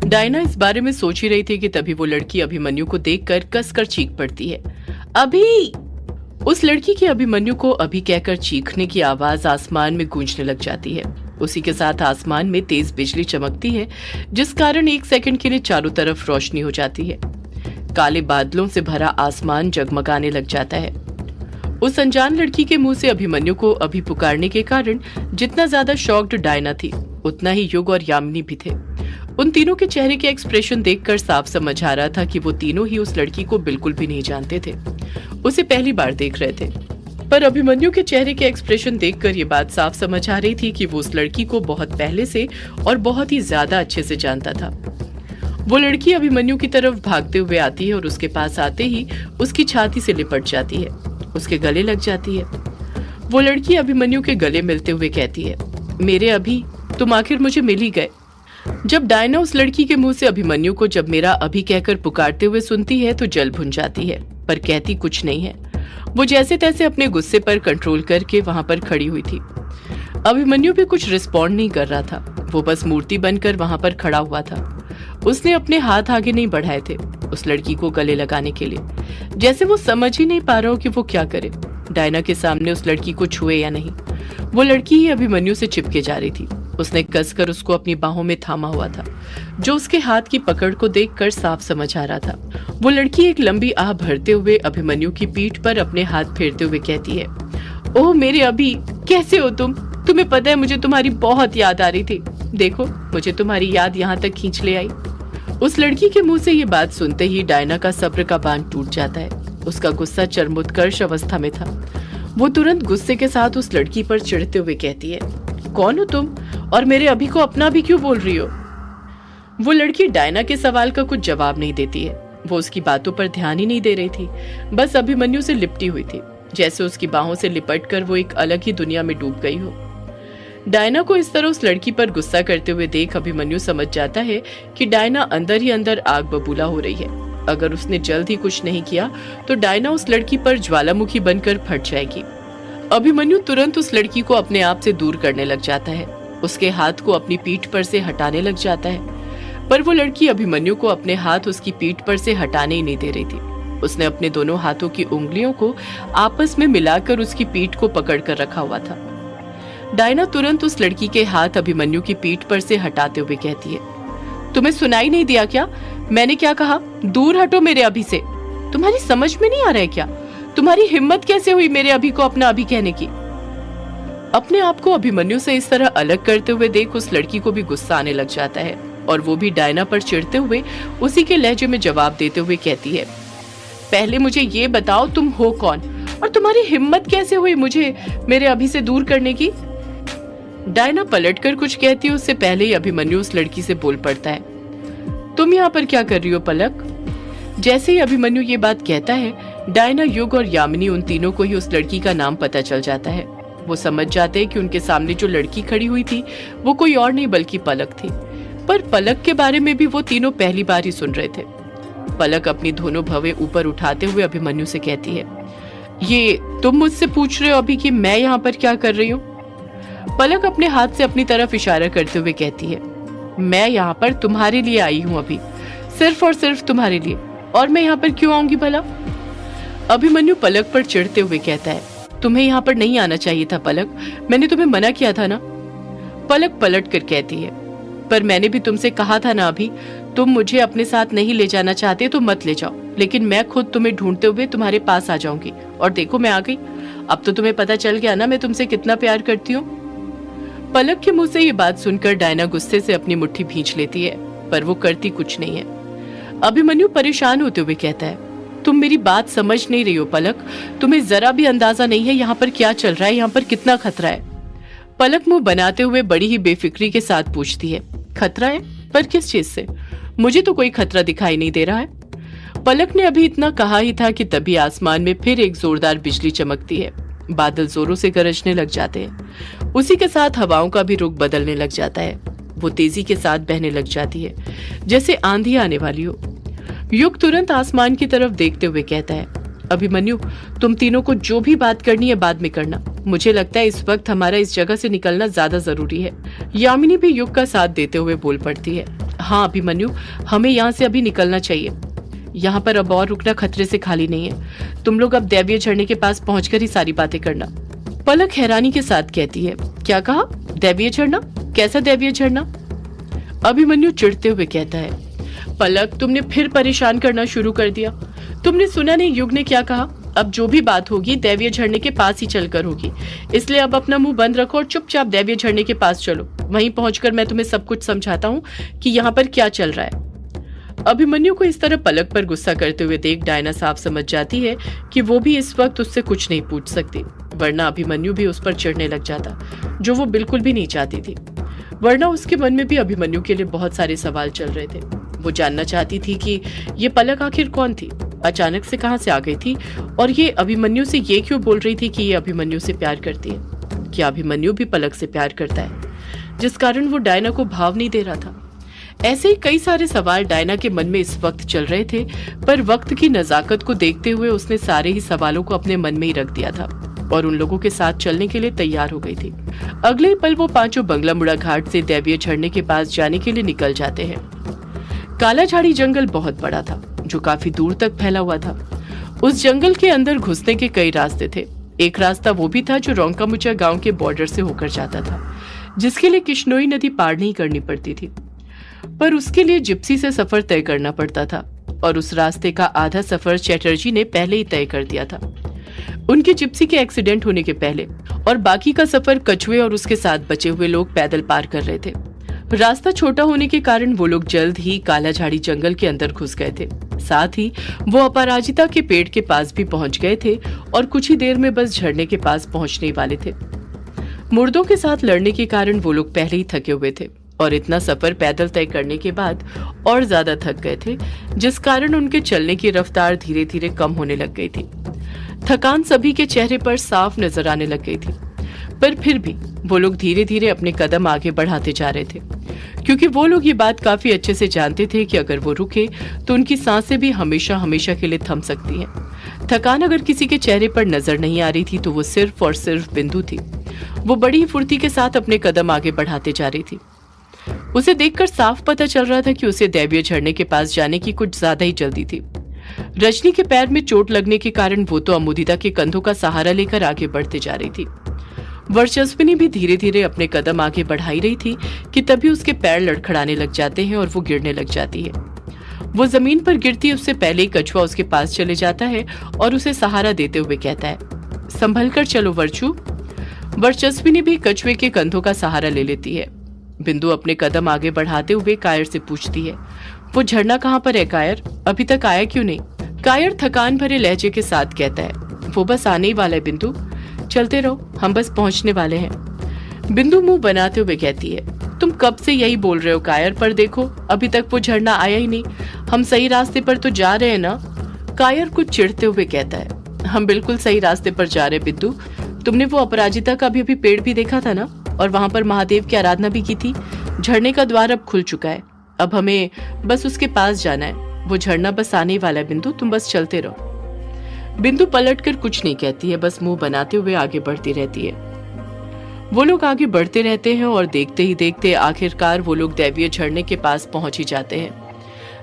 Diana इस बारे में सोच ही रही थी कि तभी वो लड़की अभिमन्यु को देखकर कसकर चीख पड़ती है, अभी। उस लड़की की अभिमन्यु को अभी कहकर चीखने की आवाज आसमान में गूंजने लग जाती है। उसी के साथ आसमान में तेज बिजली चमकती है, जिस कारण एक सेकंड के लिए चारों तरफ रोशनी हो जाती है। काले बादलों से भरा आसमान जगमगाने लग जाता है। उस अनजान लड़की के मुंह से अभिमन्यु को अभी पुकारने के कारण जितना ज्यादा शॉक्ड डायना थी, उतना ही युग और यामिनी भी थे। उन तीनों के चेहरे के एक्सप्रेशन देखकर साफ समझ आ रहा था कि वो तीनों ही उस लड़की को बिल्कुल भी नहीं जानते थे, उसे पहली बार देख रहे थे। पर अभिमन्यु के चेहरे के एक्सप्रेशन देखकर ये बात साफ समझ आ रही थी कि वो उस लड़की को बहुत पहले से और बहुत ही ज्यादा अच्छे से जानता था। वो लड़की अभिमन्यु की तरफ भागते हुए आती है और उसके पास आते ही उसकी छाती से लिपट जाती है, उसके गले लग जाती है। वो लड़की अभिमन्यु के गले मिलते हुए कहती है, मेरे अभी, तुम आखिर मुझे मिल ही गए। जब डायना उस लड़की के मुंह से अभिमन्यु को जब मेरा अभी कहकर पुकारते हुए सुनती है तो जल भुन जाती है, पर कहती कुछ नहीं है। वो जैसे तैसे अपने गुस्से पर कंट्रोल करके वहां पर खड़ी हुई थी। अभिमन्यु भी कुछ रिस्पॉन्ड नहीं कर रहा था, वो बस मूर्ति बनकर वहां पर खड़ा हुआ था। उसने अपने हाथ आगे नहीं बढ़ाए थे उस लड़की को गले लगाने के लिए, जैसे वो समझ ही नहीं पा रहा हो कि वो क्या करे, डायना के सामने उस लड़की को छुए या नहीं। वो लड़की ही अभिमन्यु से चिपके जा रही थी। उसने कसकर उसको अपनी बाहों में थामा हुआ था, जो उसके हाथ की पकड़ को देखकर साफ समझ आ रहा था। वो लड़की एक लंबी आह भरते हुए अभिमन्यु की पीठ पर अपने हाथ फेरते हुए कहती है, ओह मेरे अभी, कैसे हो तुम? तुम्हें पता है मुझे तुम्हारी बहुत याद आ रही थी। देखो, मुझे तुम्हारी याद यहाँ तक खींच ले आई। उस लड़की के मुंह से ये बात सुनते ही डायना का सब्र का बांध टूट जाता है। उसका गुस्सा चरमोत्कर्ष अवस्था में था। वो तुरंत गुस्से के साथ उस लड़की पर चिढ़ते हुए कहती है, कौन हो तुम और मेरे अभी को अपना भी क्यों बोल रही हो? वो लड़की डायना के सवाल का कुछ जवाब नहीं देती है। वो उसकी बातों पर ध्यान ही नहीं दे रही थी, बस अभिमन्यु से लिपटी हुई थी, जैसे उसकी बाहों से लिपटकर वो एक अलग ही दुनिया में डूब गई हो। डायना को इस तरह उस लड़की पर गुस्सा करते हुए देख अभिमन्यु समझ जाता है कि डायना अंदर ही अंदर आग बबूला हो रही है। अगर उसने जल्द ही कुछ नहीं किया तो डायना उस लड़की पर ज्वालामुखी बनकर फट जाएगी। अभिमन्यु तुरंत उस लड़की को अपने आप से दूर करने लग जाता है, उसके हाथ को अपनी पीठ पर से हटाने लग जाता है। पर वो लड़की अभिमन्यु को अपने हाथ उसकी पीठ पर से हटाने ही नहीं दे रही थी। उसने अपने दोनों हाथों की उंगलियों को आपस में मिलाकर उसकी पीठ को पकड़ कर रखा हुआ था। डायना तुरंत उस लड़की के हाथ अभिमन्यु की पीठ पर से हटाते हुए कहती है, तुम्हें सुनाई नहीं दिया क्या? मैंने क्या कहा? दूर हटो मेरे अभी से। तुम्हारी समझ में नहीं आ रहा है क्या? तुम्हारी हिम्मत कैसे हुई मेरे अभी को अपना अभी कहने की? अपने आप को अभिमन्यु से इस तरह अलग करते हुए देख उस लड़की को भी गुस्सा आने लग जाता है और वो भी डायना पर चिढ़ते हुए उसी के लहजे में जवाब देते हुए कहती है, पहले मुझे ये बताओ तुम हो कौन और तुम्हारी हिम्मत कैसे हुई मुझे मेरे अभी से दूर करने की? डायना पलटकर कुछ कहती है उससे पहले ही अभिमन्यु उस लड़की से बोल पड़ता है, तुम यहाँ पर क्या कर रही हो पलक? जैसे ही अभिमन्यु ये बात कहता है, डायना, युग और यामिनी, उन तीनों को ही उस लड़की का नाम पता चल जाता है। वो समझ जाते हैं कि उनके सामने जो लड़की खड़ी हुई थी वो कोई और नहीं बल्कि पलक थी। पर पलक के बारे में भी वो तीनों पहली बार ही सुन रहे थे। पलक अपनी दोनों भवें ऊपर उठाते हुए अभिमन्यु से कहती है, ये तुम मुझसे पूछ रहे हो अभी कि मैं यहाँ पर क्या कर रही हूँ? पलक अपने हाथ से अपनी तरफ इशारा करते हुए कहती है, मैं यहाँ पर तुम्हारे लिए आई हूँ अभी, सिर्फ और सिर्फ तुम्हारे लिए। और मैं यहाँ पर क्यों आऊंगी भला? अभिमन्यु पलक पर चिढ़ते हुए कहता है, तुम्हें यहाँ पर नहीं आना चाहिए था पलक, मैंने तुम्हें मना किया था ना। पलक पलट कर कहती है, पर मैंने भी तुमसे कहा था ना अभी, तुम मुझे अपने साथ नहीं ले जाना चाहते तो मत ले जाओ, लेकिन मैं खुद तुम्हें ढूंढते हुए तुम्हारे पास आ जाऊंगी। और देखो मैं आ गई। अब तो तुम्हें पता चल गया ना मैं तुमसे कितना प्यार करती हूँ। पलक के मुंह से ये बात सुनकर डायना गुस्से से अपनी मुट्ठी भींच लेती है, पर वो करती कुछ नहीं है। अभिमन्यु परेशान होते हुए कहता है, तुम मेरी बात समझ नहीं रही हो पलक, तुम्हें जरा भी अंदाजा नहीं है यहाँ पर क्या चल रहा है, यहाँ पर कितना खतरा है। पलक मुंह बनाते हुए बड़ी ही बेफिक्री के साथ पूछती है, खतरा है? पर किस चीज से? मुझे तो कोई खतरा दिखाई नहीं दे रहा है। पलक ने अभी इतना कहा ही था कि तभी आसमान में फिर एक जोरदार बिजली चमकती है। बादल जोरों से गरजने लग जाते हैं। उसी के साथ हवाओं का भी रुख बदलने लग जाता है। वो तेजी के साथ बहने लग जाती है, जैसे आंधी आने वाली हो। युग तुरंत आसमान की तरफ देखते हुए कहता है, अभिमन्यु, तुम तीनों को जो भी बात करनी है बाद में करना। मुझे लगता है इस वक्त हमारा इस जगह से निकलना ज्यादा जरूरी है। यामिनी भी युग का साथ देते हुए बोल पड़ती है, हाँ अभिमन्यु, हमें यहाँ से अभी निकलना चाहिए। यहाँ पर अब और रुकना खतरे से खाली नहीं है। तुम लोग अब दैवीय झरने के पास पहुंचकर ही सारी बातें करना। पलक हैरानी के साथ कहती है, क्या कहा? दैवीय झरना? कैसा दैवीय झरना? अभिमन्यु चिढ़ते हुए कहता है, पलक तुमने फिर परेशान करना शुरू कर दिया। तुमने सुना नहीं युग ने क्या कहा? अब जो भी बात होगी दैवीय झरने के पास ही चलकर होगी, इसलिए अब अपना मुंह बंद रखो और चुपचाप दैवीय झरने के पास चलो। वहीं पहुंचकर मैं तुम्हें सब कुछ समझाता हूँ कि यहाँ पर क्या चल रहा है। अभिमन्यु को इस तरह पलक पर गुस्सा करते हुए देख डायना साफ समझ जाती है कि वो भी इस वक्त उससे कुछ नहीं पूछ सकती, वरना अभिमन्यु भी उस पर चिढ़ने लग जाता, जो वो बिल्कुल भी नहीं चाहती थी। वरना उसके मन में भी अभिमन्यु के लिए बहुत सारे सवाल चल रहे थे। वो जानना चाहती थी कि ये पलक आखिर कौन थी, अचानक से कहां से आ गई थी, और ये अभिमन्यु से ये क्यों बोल रही थी कि ये अभिमन्यु से प्यार करती है। क्या अभिमन्यु भी पलक से प्यार करता है, जिस कारण वो डायना को भाव नहीं दे रहा था? ऐसे ही कई सारे सवाल डायना के मन में इस वक्त चल रहे थे, पर वक्त की नजाकत को देखते हुए उसने सारे ही सवालों को अपने मन में ही रख दिया था और उन लोगों के साथ चलने के लिए तैयार हो गई थी। अगले ही पल वो पांचों बंगला मुड़ा घाट से दैवीय झरने के पास जाने के लिए निकल जाते हैं। काला झाड़ी जंगल बहुत बड़ा था, जो काफी दूर तक फैला हुआ था। उस जंगल के अंदर घुसने के कई रास्ते थे। एक रास्ता वो भी था जो रोंकामुचा गांव के बॉर्डर से होकर जाता था, जिसके लिए किश्नोई नदी पार नहीं करनी पड़ती थी, पर उसके लिए जिप्सी से सफर तय करना पड़ता था, और उस रास्ते का आधा सफर चैटर्जी ने पहले ही तय कर दिया था, उनके जिप्सी के एक्सीडेंट होने के पहले, और बाकी का सफर कछुए और उसके साथ बचे हुए लोग पैदल पार कर रहे थे। रास्ता छोटा होने के कारण वो लोग जल्द ही काला झाड़ी जंगल के अंदर घुस गए थे। साथ ही वो अपराजिता के पेड़ के पास भी पहुंच गए थे और कुछ ही देर में बस झरने के पास पहुंचने वाले थे। मुर्दों के साथ लड़ने के कारण वो लोग पहले ही थके हुए थे और इतना सफर पैदल तय करने के बाद और ज्यादा थक गए थे, जिस कारण उनके चलने की रफ्तार धीरे धीरे कम होने लग गई थी। थकान सभी के चेहरे पर साफ नजर आने लग गई थी, पर फिर भी वो लोग धीरे धीरे अपने कदम आगे बढ़ाते जा रहे थे, क्योंकि वो लोग ये बात काफी अच्छे से जानते थे कि अगर वो रुके तो उनकी सांसें भी हमेशा हमेशा के लिए थम सकती हैं। थकान अगर किसी के चेहरे पर नजर नहीं आ रही थी तो वो सिर्फ और सिर्फ बिंदु थी। वो बड़ी ही फुर्ती के साथ अपने कदम आगे बढ़ाते जा रही थी। उसे देखकर साफ पता चल रहा था कि उसे दैवीय झरने के पास जाने की कुछ ज्यादा ही जल्दी थी। रजनी के पैर में चोट लगने के कारण वो तो अमुदिता के कंधों का सहारा लेकर आगे बढ़ते जा रही थी। वर्चस्विनी भी धीरे धीरे अपने कदम आगे बढ़ाई रही थी कि तभी उसके पैर लड़खड़ाने लग जाते हैं और वो गिरने लग जाती है। वो जमीन पर गिरती उससे पहले ही कछुआ उसके पास चले जाता है और उसे सहारा देते हुए कहता है, संभल कर चलो वर्चू। वर्चस्विनी भी कछुए के कंधों का सहारा ले लेती है। बिंदु अपने कदम आगे बढ़ाते हुए कायर से पूछती है, वो झरना कहाँ पर है कायर, अभी तक आया क्यों नहीं? कायर थकान भरे लहजे के साथ कहता है, वो बस आने ही वाला है बिंदु, चलते रहो, हम बस पहुंचने वाले हैं। बिंदु मुंह बनाते हुए कहती है, तुम कब से यही बोल रहे हो कायर, पर देखो अभी तक वो झरना आया ही नहीं, हम सही रास्ते पर तो जा रहे हैं ना? कायर कुछ चिढ़ते हुए कहता है, हम बिल्कुल सही रास्ते पर जा रहे बिंदु, तुमने वो अपराजिता का भी पेड़ भी देखा था ना, और वहां पर महादेव की आराधना भी की थी। झरने का द्वार अब खुल चुका है, अब हमें बस उसके पास जाना है, वो झरना बस आने वाला है बिंदु, तुम बस चलते रहो। बिंदु पलटकर कुछ नहीं कहती है, बस मुंह बनाते हुए आगे बढ़ती रहती है। वो लोग आगे बढ़ते रहते हैं और देखते ही देखते आखिरकार वो लोग दैवीय झरने के पास पहुंच ही जाते हैं।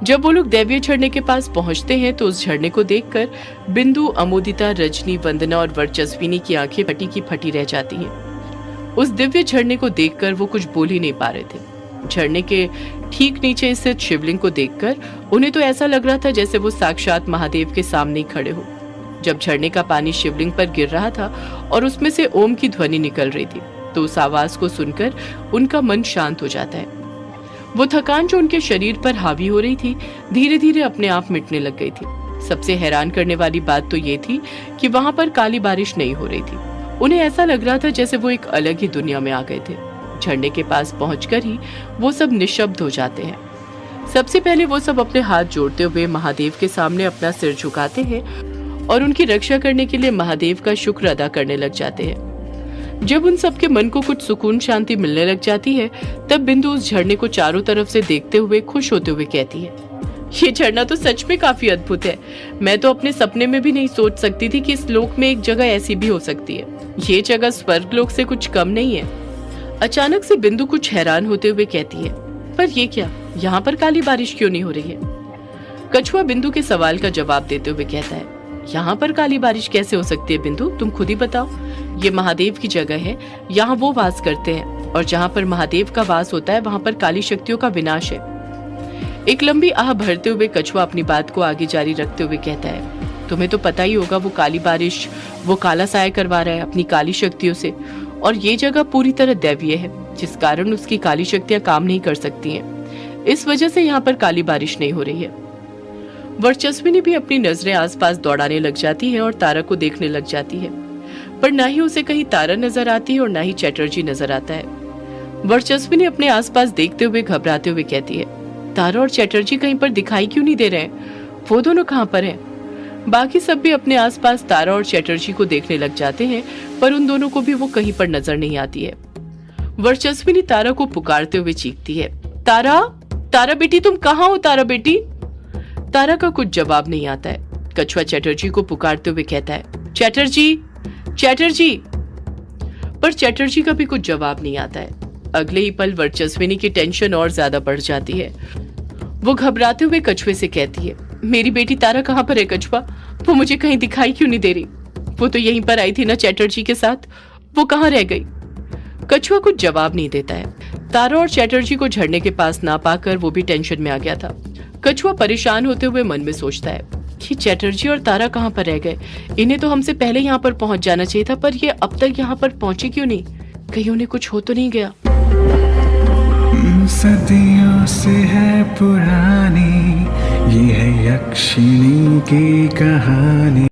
जब वो लोग दैवीय झरने के पास पहुंचते हैं तो उस झरने को देखकर बिंदु, अमोदिता, रजनी, वंदना और वर्चस्विनी की आंखें फटी की फटी रह जाती हैं। उस दिव्य झरने को देखकर वो कुछ बोल ही नहीं पा रहे थे। झरने के ठीक नीचे स्थित शिवलिंग को देखकर उन्हें तो ऐसा लग रहा था जैसे वो साक्षात महादेव के सामने ही खड़े हो। जब झरने का पानी शिवलिंग पर गिर रहा था और उसमें से ओम की ध्वनि निकल रही थी, तो उस आवाज को सुनकर उनका मन शांत हो जाता है। वो थकान जो उनके शरीर पर हावी हो रही थी धीरे धीरे अपने आप मिटने लग गई थी। सबसे हैरान करने वाली बात तो ये थी कि वहां पर काली बारिश नहीं हो रही थी। उन्हें ऐसा लग रहा था जैसे वो एक अलग ही दुनिया में आ गए थे। झरने के पास पहुंचकर ही वो सब निशब्द हो जाते हैं। सबसे पहले वो सब अपने हाथ जोड़ते हुए महादेव के सामने अपना सिर झुकाते हैं और उनकी रक्षा करने के लिए महादेव का शुक्र अदा करने लग जाते हैं। जब उन सबके मन को कुछ सुकून शांति मिलने लग जाती है, तब बिंदु उस झरने को चारों तरफ से देखते हुए खुश होते हुए कहती है, ये झरना तो सच में काफी अद्भुत है। मैं तो अपने सपने में भी नहीं सोच सकती थी कि इस लोक में एक जगह ऐसी भी हो सकती है। ये जगह स्वर्ग लोक से कुछ कम नहीं है। अचानक से बिंदु कुछ हैरान होते हुए कहती है, पर ये क्या, यहाँ पर काली बारिश क्यों नहीं हो रही है? कछुआ बिंदु के सवाल का जवाब देते हुए कहता है, यहाँ पर काली बारिश कैसे हो सकती है बिंदु, तुम खुद ही बताओ। ये महादेव की जगह है, यहाँ वो वास करते हैं, और जहाँ पर महादेव का वास होता है वहाँ पर काली शक्तियों का विनाश है। एक लंबी आह भरते हुए कछुआ अपनी बात को आगे जारी रखते हुए कहता है, तुम्हें तो पता ही होगा वो काली बारिश, वो काला साया करवा रहा है अपनी काली शक्तियों से, और ये जगह पूरी तरह दैवीय है, जिस कारण उसकी काली शक्तियां काम नहीं कर सकती हैं। इस वजह से यहाँ पर काली बारिश नहीं हो रही है। वर्चस्विनी भी अपनी नजरें आसपास दौड़ाने लग जाती है और तारा को देखने लग जाती है, पर ना ही उसे कहीं तारा नजर आती है और ना ही चैटर्जी नजर आता है। वर्चस्विनी अपने आसपास देखते हुए घबराते हुए कहती है, तारा और चैटर्जी कहीं पर दिखाई क्यों नहीं दे रहे हैं? वो दोनों कहाँ पर हैं? बाकी सब भी अपने आसपास तारा और चैटर्जी को देखने लग जाते हैं, पर उन दोनों को भी वो कहीं पर नजर नहीं आती है। वर्चस्विनी तारा को पुकारते हुए चीखती है, तारा, तारा बेटी, तुम कहाँ हो तारा बेटी? तारा का कुछ जवाब नहीं आता है। कछुआ चैटर्जी को पुकारते हुए कहता है, चैटर्जी, चैटर्जी, पर चैटर्जी का भी कुछ जवाब नहीं आता है। अगले ही पल वर्चस्विनी की टेंशन और ज्यादा बढ़ जाती है। वो घबराते हुए कछुए से कहती है, मेरी बेटी तारा कहाँ पर है कछुआ? वो मुझे कहीं दिखाई क्यों नहीं दे रही? वो तो यहीं पर आई थी ना चैटर्जी के साथ, वो कहाँ रह गई? कछुआ कुछ जवाब नहीं देता है। तारा और चैटर्जी को झरने के पास ना पाकर वो भी टेंशन में आ गया था। कछुआ परेशान होते हुए मन में सोचता है कि चैटर्जी और तारा कहाँ पर रह गए? इन्हें तो हमसे पहले यहाँ पर पहुंच जाना चाहिए था, पर ये अब तक यहाँ पर पहुंचे क्यों नहीं? कहीं उन्हें कुछ हो तो नहीं गया? सदियों से है पुरानी ये है यक्षिणी की कहानी।